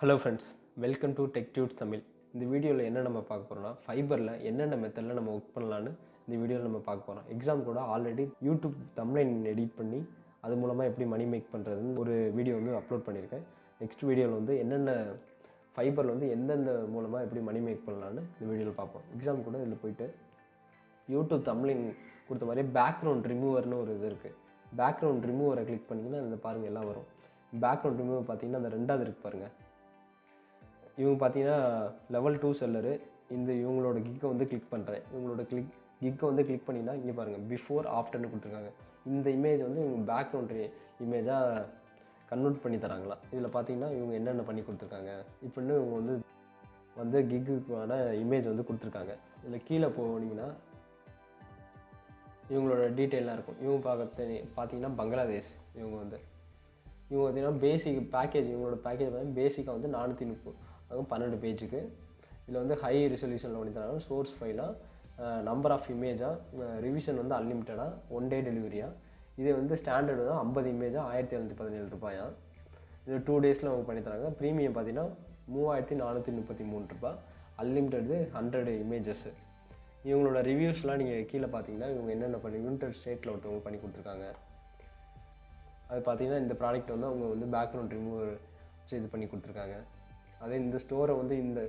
Hello friends, welcome to tech dudes Tamil. இந்த வீடியோவில் என்ன நம்ம பார்க்க போகிறோம்னா, ஃபைபரில் என்னென்ன மெத்தடில் நம்ம ஒர்க் பண்ணலான்னு இந்த வீடியோவில் நம்ம பார்க்க போகிறோம். எக்ஸாம் கூட ஆல்ரெடி யூடியூப் தம்ப்நெயில் எடிட் பண்ணி அது மூலமாக எப்படி மணி மேக் பண்ணுறதுன்னு ஒரு வீடியோ வந்து அப்லோட் பண்ணியிருக்கேன். நெக்ஸ்ட் வீடியோவில் வந்து என்னென்ன ஃபைபரில் வந்து எந்தெந்த மூலமாக எப்படி மணி மேக் பண்ணலான்னு இந்த வீடியோவில் பார்ப்போம். எக்ஸாம் கூட இதில் போய்ட்டு யூடியூப் தம்ப்நெயில் கொடுத்த மாதிரியே பேக்ரவுண்ட் ரிமூவர்னு ஒரு இது இருக்குது. பேக்ரவுண்ட் ரிமூவரை கிளிக் பண்ணிங்கன்னா இந்த பாருங்கள் எல்லாம் வரும். பேக்ரவுண்ட் ரிமூவர் பார்த்தீங்கன்னா அந்த ரெண்டாவது இருக்குது பாருங்கள். இவங்க பார்த்தீங்கன்னா லெவல் 2 செல்லரு. இவங்களோட கிக்கை வந்து கிளிக் பண்ணுறேன். இவங்களோட கிக்கை வந்து கிளிக் பண்ணிங்கன்னா இங்கே பாருங்கள் பிஃபோர் ஆஃப்டர்னு கொடுத்துருக்காங்க. இந்த இமேஜ் வந்து இவங்க பேக்ரவுண்ட் இமேஜாக கன்வெர்ட் பண்ணி தராங்களா. இதில் பார்த்தீங்கன்னா இவங்க என்னென்ன பண்ணி கொடுத்துருக்காங்க இப்படின்னு இவங்க வந்து கிக்குக்கான இமேஜ் வந்து கொடுத்துருக்காங்க. இதில் கீழே போனீங்கன்னா இவங்களோட டீட்டெயிலாக இருக்கும். இவங்க பார்த்தீங்கன்னா பங்களாதேஷ். இவங்க பார்த்தீங்கன்னா பேசிக் பேக்கேஜ், இவங்களோட பேக்கேஜ் பார்த்தீங்கன்னா பேசிக்காக வந்து 430 அதுவும் 12 பேஜுக்கு. இதில் வந்து ஹை ரிசல்யூஷனில் பண்ணி தராங்க. சோர்ஸ் ஃபைலாக, நம்பர் ஆஃப் இமேஜாக, ரிவிஷன் வந்து அன்லிமிட்டடாக, 1 டே டெலிவரியாக. இது வந்து ஸ்டாண்டர்டு தான் 50 இமேஜாக 1717 ரூபாயா. இது 2 டேஸில் அவங்க பண்ணித்தராங்க. ப்ரீமியம் பார்த்தீங்கன்னா 3433 ரூபாய். Unlimited 100 images. இவங்களோட ரிவ்யூஸ்லாம் நீங்கள் கீழே பார்த்தீங்கன்னா இவங்க என்னென்ன பண்ணி யுனைடெட் ஸ்டேட்டில் ஒருத்தவங்க பண்ணி கொடுத்துருக்காங்க. அது பார்த்தீங்கன்னா இந்த ப்ராடக்ட் வந்து அவங்க வந்து பேக்ரவுண்ட் ரிமூவர் வச்சு இது பண்ணி கொடுத்துருக்காங்க. அதே இந்த ஸ்டோரை வந்து இது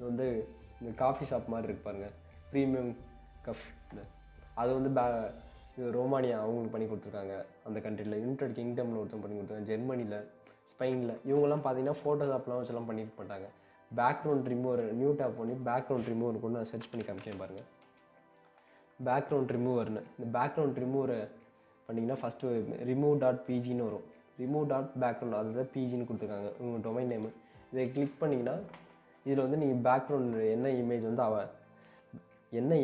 வந்து இந்த காஃபி ஷாப் மாதிரி இருக்கு பாருங்கள், ப்ரீமியம் கஃப். அது வந்து இது ரோமானியா அவங்களுக்கு பண்ணி கொடுத்துருக்காங்க. அந்த கண்ட்ரியில் யுனைடெட் கிங்டமில் ஒருத்தவங்க பண்ணி கொடுத்துருக்காங்க. ஜெர்மனியில், ஸ்பெயினில். இவங்கெல்லாம் பார்த்தீங்கன்னா ஃபோட்டோஷாப்லாம் வச்சுலாம் பண்ணிட்டு மாட்டாங்க. பேக்ரவுண்ட் ரிமூவர் நியூ டேப் பண்ணி பேக்ரவுண்ட் ரிமூவர் கூட நான் சர்ச் பண்ணி காமிச்சேன் பாருங்கள். பேக்ரவுண்ட் ரிமூவர்னு இந்த பேக்ரவுண்ட் ரிமூவரை பண்ணிங்கன்னா ஃபஸ்ட்டு remove.pgன்னு வரும். remove.background அதுதான் பிஜின்னு கொடுத்துருக்காங்க உங்கள் டொமைன் நேமு. இதை கிளிக் பண்ணிங்கன்னா இதில் வந்து நீங்கள் பேக்ரவுண்ட் என்ன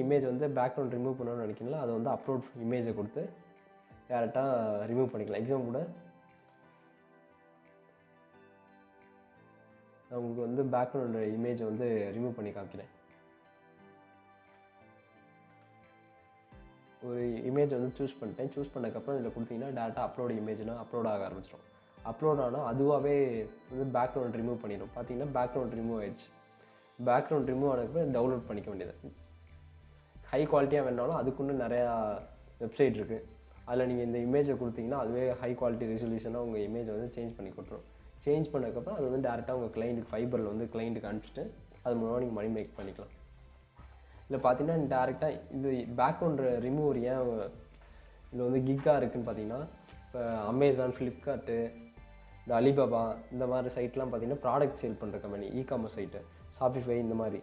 இமேஜ் வந்து பேக்ரவுண்ட் ரிமூவ் பண்ணணும்னு நினைக்கிறீங்களோ அதை வந்து அப்லோட் இமேஜை கொடுத்து டேரெக்டாக ரிமூவ் பண்ணிக்கலாம். எக்ஸாம் கூட நான் உங்களுக்கு வந்து பேக்ரவுண்ட் இமேஜை வந்து ரிமூவ் பண்ணி காமிக்கிறேன். ஒரு இமேஜ் வந்து சூஸ் பண்ணதுக்கப்புறம் இதில் கொடுத்தீங்கன்னா டேரெக்டாக அப்லோட் இமேஜ்னால் அப்லோட் ஆக ஆரம்பிச்சிடும். அப்லோட் ஆனால் அதுவாகவே வந்து பேக்ரவுண்ட் ரிமூவ் பண்ணிடும். பார்த்தீங்கன்னா பேக்ரவுண்ட் ரிமூவ் ஆயிடுச்சு. பேக்ரவுண்ட் ரிமூவ் ஆனதுக்கு டவுன்லோட் பண்ணிக்க வேண்டியது. ஹை குவாலிட்டியாக வேணாலும் அதுக்குன்னு நிறையா வெப்சைட் இருக்குது. அதில் நீங்கள் இந்த இமேஜை கொடுத்தீங்கன்னா அதுவே ஹை குவாலிட்டி ரெசல்யூஷனாக உங்கள் இமேஜை வந்து சேஞ்ச் பண்ணி கொடுத்துரும். சேஞ்ச் பண்ணதுக்கப்புறம் அது வந்து டேரெக்டாக உங்கள் கிளைண்ட்டுக்கு ஃபைபரில் வந்து கிளைண்ட்டுக்கு அனுப்பிச்சிட்டு அது மூலமாக நீங்கள் மணி மேக் பண்ணிக்கலாம். இல்லை பார்த்தீங்கன்னா டேரெக்டாக இந்த பேக்ரவுண்ட் ரிமூவர் ஏன் இதில் வந்து கிக்காக இருக்குதுன்னு பார்த்தீங்கன்னா, இப்போ அமேசான், ஃப்ளிப்கார்ட்டு, இந்த அலிபாபா இந்த மாதிரி சைட்லாம் பார்த்தீங்கன்னா ப்ராடக்ட் சேல் பண்ணுற கம்பெனி, இ-காமர்ஸ் சைட்டு, ஷாப்பிஃபை இந்த மாதிரி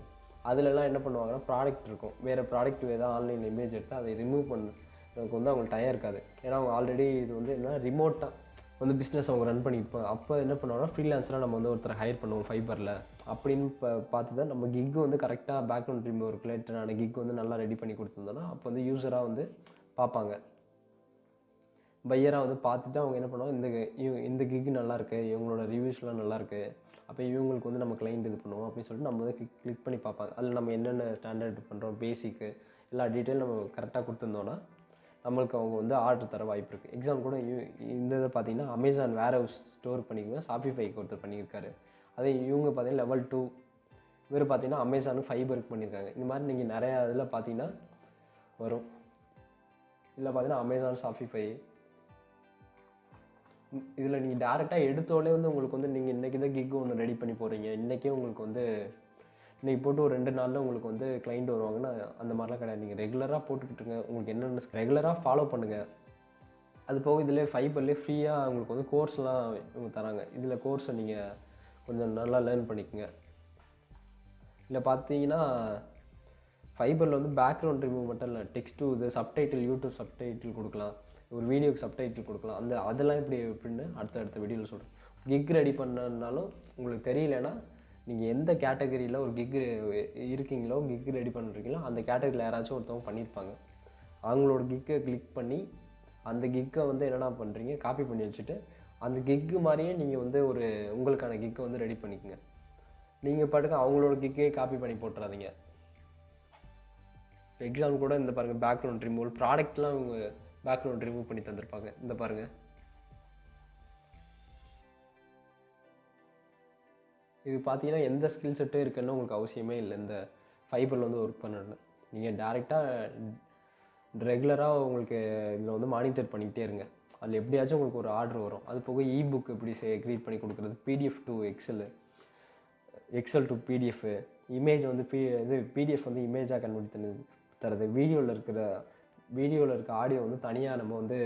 அதிலெல்லாம் என்ன பண்ணுவாங்கன்னா ப்ராடக்ட் இருக்கும். வேறு ப்ராடக்ட் ஏதாவது ஆன்லைனில் இமேஜ் எடுத்து அதை ரிமூவ் பண்ணுறதுக்கு வந்து அவங்களுக்கு டயம் இருக்காது. ஏன்னா அவங்க ஆல்ரெடி இது வந்து என்ன ரிமோட்டாக வந்து பிஸ்னஸ் அவங்க ரன் பண்ணியிருப்பாங்க. அப்போ என்ன பண்ணுவாங்கன்னா ஃப்ரீலான்ஸராக நம்ம வந்து ஒருத்தரை ஹையர் பண்ணுவோம் ஃபைபரில் அப்படின்னு பார்த்து தான் நம்ம கிக்கு வந்து கரெக்டாக பேக்ரவுண்ட் ரிமூவர் ரிலேட்டடான கிக் வந்து நல்லா ரெடி பண்ணி கொடுத்துருந்தோன்னா அப்போ வந்து யூஸராக வந்து பார்ப்பாங்க. பையராக வந்து பார்த்துட்டு அவங்க என்ன பண்ணுவாங்க, இந்த கிக்கு நல்லாயிருக்கு, இவங்களோட ரிவ்யூஸ்லாம் நல்லாயிருக்கு, அப்போ இவங்களுக்கு வந்து நம்ம கிளைண்ட் இது பண்ணுவோம் அப்படின்னு சொல்லிட்டு நம்ம வந்து கிளிக் பண்ணி பார்ப்பாங்க. அதில் நம்ம என்னென்ன ஸ்டாண்டர்ட் பண்ணுறோம், பேசிக்கு எல்லா டீட்டெயில் நம்ம கரெக்டாக கொடுத்துருந்தோன்னா நம்மளுக்கு அவங்க வந்து ஆர்டர் தர வாய்ப்பு இருக்குது. எக்ஸாம் கூட இந்த இதை பார்த்தீங்கன்னா அமேசான் வேர் ஹவுஸ் ஸ்டோர் பண்ணிக்கோங்க, ஷாப்பிஃபைக்கு ஒருத்தர் பண்ணியிருக்காரு. அதே இவங்க பார்த்தீங்கன்னா லெவல் 2 இவர் பார்த்தீங்கன்னா அமேசானுக்கு ஃபைபருக்கு பண்ணியிருக்காங்க. இந்த மாதிரி நீங்கள் நிறையா இதில் பார்த்தீங்கன்னா வரும். இதில் பார்த்தீங்கன்னா அமேசான், ஷாப்பிஃபை இதில் நீங்கள் டேரெக்டாக எடுத்தோடனே வந்து உங்களுக்கு வந்து நீங்கள் இன்றைக்கி தான் கிக் ஒன்று ரெடி பண்ணி போகிறீங்க, இன்றைக்கே உங்களுக்கு வந்து இன்றைக்கி போட்டு ஒரு 2 நாளில் உங்களுக்கு வந்து கிளைண்ட் வருவாங்கன்னா அந்த மாதிரிலாம் கிடையாது. நீங்கள் ரெகுலராக போட்டுக்கிட்டுருங்க. உங்களுக்கு என்னென்ன ரெகுலராக ஃபாலோ பண்ணுங்கள். அது போக இதில் ஃபைபர்லேயே ஃப்ரீயாக உங்களுக்கு வந்து கோர்ஸ்லாம் இவங்க தராங்க. இதில் கோர்ஸை நீங்கள் கொஞ்சம் நல்லா லேர்ன் பண்ணிக்கோங்க. இல்லை பார்த்தீங்கன்னா ஃபைபரில் வந்து பேக்ரவுண்ட் ரிமூவ் மட்டும் இல்லை, டெக்ஸ்ட்டு இது சப்டைட்டில், யூடியூப் சப்டைட்டில் கொடுக்கலாம், ஒரு வீடியோக்கு சப்டைட்டில் கொடுக்கலாம். அதெல்லாம் எப்படின்னு அடுத்த வீடியோவில் சொல்கிறேன். கிக் ரெடி பண்ணனாலும் உங்களுக்கு தெரியலன்னா நீங்கள் எந்த கேட்டகரியில் ஒரு கிக் இருக்கீங்களோ, கிக் ரெடி பண்ணுறீங்களோ அந்த கேட்டகரியில் யாராச்சும் ஒருத்தவங்க பண்ணியிருப்பாங்க. அவங்களோட கிக்கை கிளிக் பண்ணி அந்த கிக்கை வந்து என்னென்ன பண்ணுறீங்க, காப்பி பண்ணி வச்சுட்டு அந்த கிக்கு மாதிரியே நீங்கள் வந்து ஒரு உங்களுக்கான கிக்கை வந்து ரெடி பண்ணிக்கோங்க. நீங்கள் பாட்டுக்கு அவங்களோட கிக்கே காப்பி பண்ணி போட்டுறாதீங்க. எக்ஸாம் கூட இந்த பாருங்கள் பேக்ரவுண்ட் ரிமூவல் ப்ராடக்ட்லாம் இவங்க பேக்ரவுண்ட் ரிமூவ் பண்ணி தந்திருப்பாங்க. இந்த பாருங்கள் இது பார்த்தீங்கன்னா எந்த ஸ்கில் செட்டும் இருக்குன்னு உங்களுக்கு அவசியமே இல்லை இந்த ஃபைபரில் வந்து ஒர்க் பண்ணணும். நீங்கள் டேரெக்டாக ரெகுலராக உங்களுக்கு இதில் வந்து மானிட்டர் பண்ணிக்கிட்டே இருங்க. அதில் எப்படியாச்சும் உங்களுக்கு ஒரு ஆர்டர் வரும். அது போக இபுக் எப்படி க்ரியேட் பண்ணி கொடுக்குறது, PDF to excel to PDF, image வந்து பிடிஎஃப் வந்து இமேஜாக கன்வெர்ட் பண்ணி தரது, வீடியோவில் இருக்க ஆடியோ வந்து தனியாக நம்ம வந்து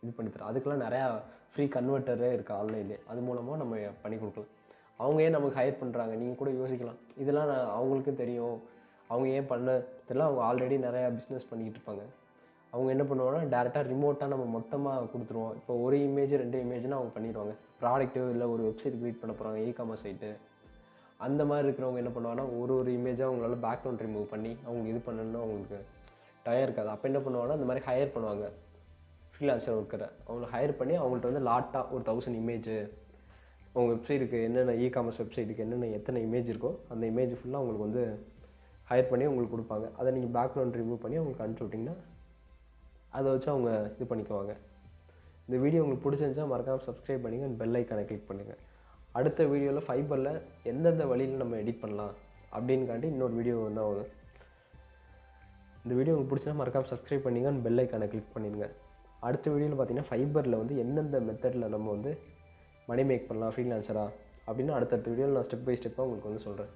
இது பண்ணி தரோம். அதுக்கெல்லாம் நிறையா ஃப்ரீ கன்வெர்ட்டரே இருக்குது ஆன்லைன்லேயே. அது மூலமாக நம்ம பண்ணி கொடுக்கலாம். அவங்க ஏன் நமக்கு ஹையர் பண்ணுறாங்க நீங்கள் கூட யோசிக்கலாம். இதெல்லாம் அவங்களுக்கும் தெரியும். அவங்க ஏன் பண்ண தெரியல. அவங்க ஆல்ரெடி நிறையா பிஸ்னஸ் பண்ணிக்கிட்டு இருப்பாங்க. அவங்க என்ன பண்ணுவாங்கன்னா டேரெக்டாக ரிமோட்டாக நம்ம மொத்தமாக கொடுத்துருவோம். இப்போ ஒரு இமேஜ் 2 இமேஜ்னால் அவங்க பண்ணிடுவாங்க. ப்ராடக்ட்டு இல்லை ஒரு வெப்சைட் க்ரியேட் பண்ண போகிறாங்க, இ-காமர்ஸ் சைட்டு, அந்த மாதிரி இருக்கிறவங்க என்ன பண்ணுவாங்கன்னா ஒரு இமேஜாக அவங்களால பேக்ரவுண்ட் ரிமூவ் பண்ணி அவங்களுக்கு இது பண்ணணும்னு அவங்களுக்கு டயம் இருக்காது. அப்போ என்ன பண்ணுவாங்கன்னா இந்த மாதிரி ஹையர் பண்ணுவாங்க. ஃப்ரீலான்சர் ஒர்க்கரை அவங்களை ஹையர் பண்ணி அவங்கள்ட்ட வந்து லாட்டாக ஒரு 1000 இமேஜ் உங்கள் வெப்சைட்டுக்கு என்னென்ன இ-காமர்ஸ் வெப்சைட்டுக்கு என்னென்ன எத்தனை இமேஜ் இருக்கோ அந்த இமேஜ் ஃபுல்லாக அவங்களுக்கு வந்து ஹையர் பண்ணி உங்களுக்கு கொடுப்பாங்க. அதை நீங்கள் பேக்ரவுண்ட் ரிமூவ் பண்ணி அவங்களுக்கு அனுப்பிச்சி விட்டிங்கன்னா அதை வச்சு அவங்க இது பண்ணிக்குவாங்க. இந்த வீடியோ உங்களுக்கு பிடிச்சிருந்துச்சா மறக்காமல் சப்ஸ்கிரைப் பண்ணிங்க, பெல் ஐக்கானை கிளிக் பண்ணுங்கள். அடுத்த வீடியோவில் ஃபைபரில் எந்தெந்த வழியில் நம்ம எடிட் பண்ணலாம் அப்படின்காண்டி இன்னொரு வீடியோ வந்து ஆகுது. இந்த வீடியோ உங்களுக்கு பிடிச்சா மறக்காமல் சப்ஸ்கிரைப் பண்ணிங்க, பெல் ஐக்கானை கிளிக் பண்ணிடுங்க. அடுத்த வீடியோவில் பார்த்தீங்கன்னா ஃபைபரில் வந்து எந்தெந்த மெத்தடில் நம்ம வந்து மணி மேக் பண்ணலாம் ஃப்ரீலான்சராக அப்படின்னு அடுத்தடுத்த வீடியோவில் நான் ஸ்டெப் பை ஸ்டெப்பாக உங்களுக்கு வந்து சொல்கிறேன்.